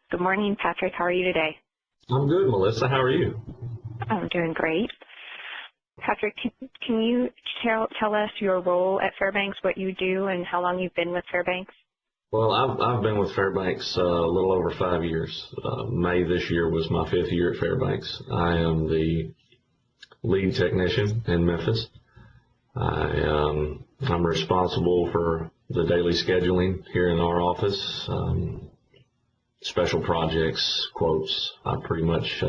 Good morning, Patrick. How are you today? I'm good, Melissa. How are you? I'm doing great. Patrick, can you tell us your role at Fairbanks, what you do, and how long you've been with Fairbanks? Well, I've been with Fairbanks a little over 5 years. May this year was my 5th year at Fairbanks. I am the lead technician in Memphis. I'm responsible for the daily scheduling here in our office, special projects, quotes. I pretty much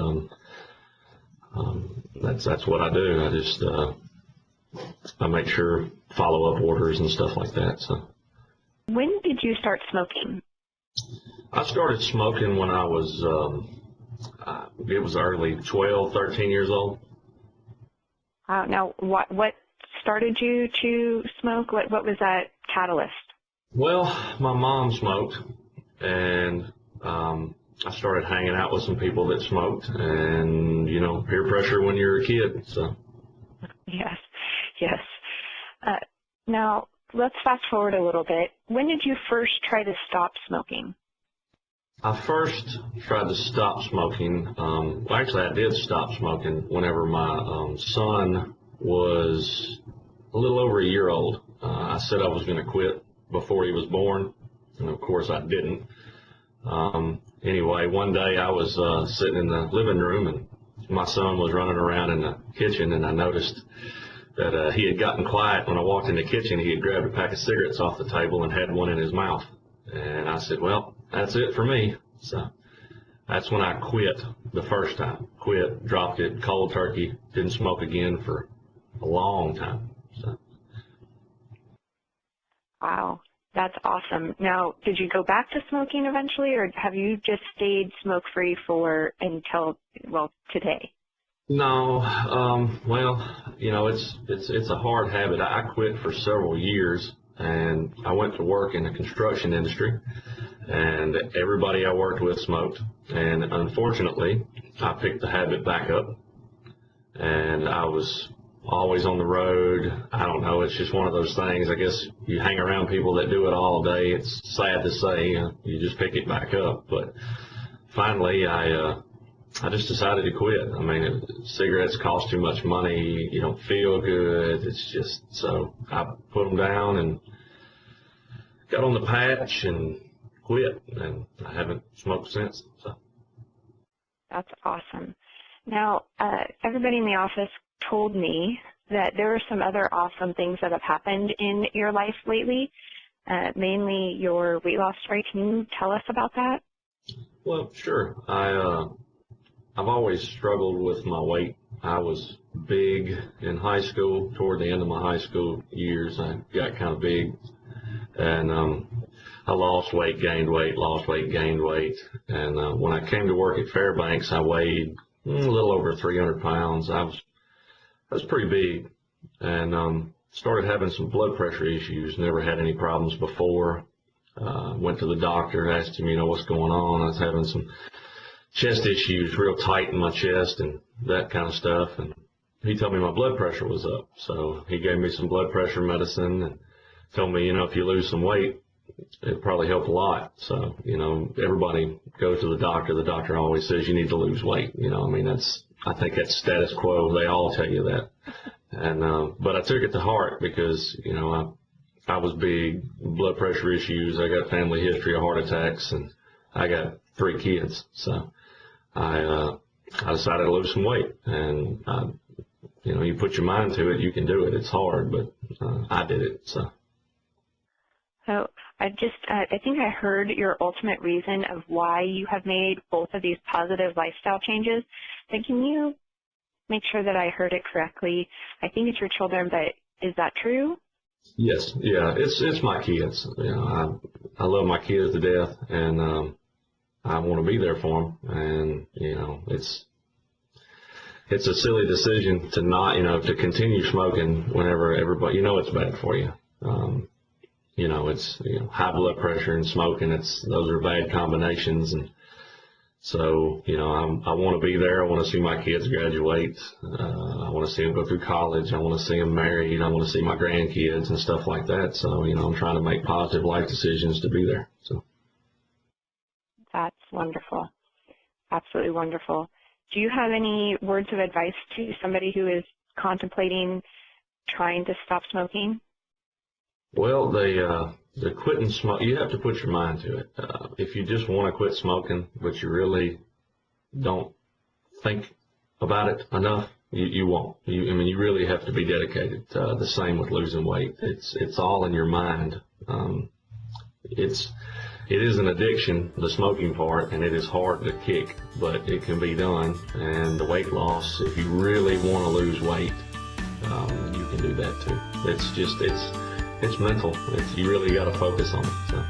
that's what I do. I make sure follow-up orders and stuff like that. So. When did you start smoking? I started smoking when I was, it was early, 12, 13 years old. Now, what started you to smoke? What was that catalyst? Well, my mom smoked, and I started hanging out with some people that smoked, and, you know, peer pressure when you're a kid. So. Yes. Now, let's fast forward a little bit. When did you first try to stop smoking? I first tried to stop smoking. Well, actually, I did stop smoking whenever my son was a little over a year old. I said I was going to quit before he was born, and of course I didn't. Anyway, one day I was sitting in the living room, and my son was running around in the kitchen, and I noticed that he had gotten quiet. When I walked in the kitchen, he had grabbed a pack of cigarettes off the table and had one in his mouth. And I said, well, that's it for me. So that's when I quit the first time. Quit, dropped it, cold turkey, didn't smoke again for a long time. So. Wow, that's awesome. Now, did you go back to smoking eventually, or have you just stayed smoke-free until today? No, well, you know, it's a hard habit. I quit for several years, and I went to work in the construction industry, and everybody I worked with smoked, and unfortunately, I picked the habit back up, and I was always on the road. I don't know, it's just one of those things. I guess you hang around people that do it all day. It's sad to say, you just pick it back up, but finally, I just decided to quit. I mean, cigarettes cost too much money. You don't feel good. It's just, so I put them down and got on the patch and quit, and I haven't smoked since. So. That's awesome. Now, everybody in the office told me that there are some other awesome things that have happened in your life lately, mainly your weight loss story. Can you tell us about that? Well, sure. I've always struggled with my weight. I was big in high school. Toward the end of my high school years, I got kind of big, and I lost weight, gained weight, lost weight, gained weight. And when I came to work at Fairbanks, I weighed a little over 300 pounds. I was pretty big, and started having some blood pressure issues. Never had any problems before. Went to the doctor, asked him, you know, what's going on. I was having some chest issues, real tight in my chest and that kind of stuff, and he told me my blood pressure was up. So he gave me some blood pressure medicine and told me, you know, if you lose some weight, it'd probably help a lot. So, you know, everybody goes to the doctor. The doctor always says you need to lose weight. You know, I mean, I think that's status quo. They all tell you that. And but I took it to heart because, you know, I was big, blood pressure issues. I got family history of heart attacks, and I got 3 kids. So I decided to lose some weight, and you know, you put your mind to it, you can do it. It's hard, but I did it. So I think I heard your ultimate reason of why you have made both of these positive lifestyle changes. Then can you make sure that I heard it correctly? I think it's your children, but is that true? Yes, yeah, it's my kids. You know, I love my kids to death, and I want to be there for them, and, you know, it's a silly decision to not, you know, to continue smoking whenever everybody, you know, it's bad for you. You know, it's, you know, high blood pressure and smoking, those are bad combinations, and so, you know, I want to be there. I want to see my kids graduate. I want to see them go through college. I want to see them married. I want to see my grandkids and stuff like that. So, you know, I'm trying to make positive life decisions to be there. So that's wonderful. Absolutely wonderful. Do you have any words of advice to somebody who is contemplating trying to stop smoking? Well, the quitting smoke, you have to put your mind to it. If you just want to quit smoking, but you really don't think about it enough, you won't. You really have to be dedicated. The same with losing weight. It's all in your mind. It is an addiction, the smoking part, and it is hard to kick, but it can be done. And the weight loss, if you really want to lose weight, you can do that too. It's mental. You really got to focus on it. So.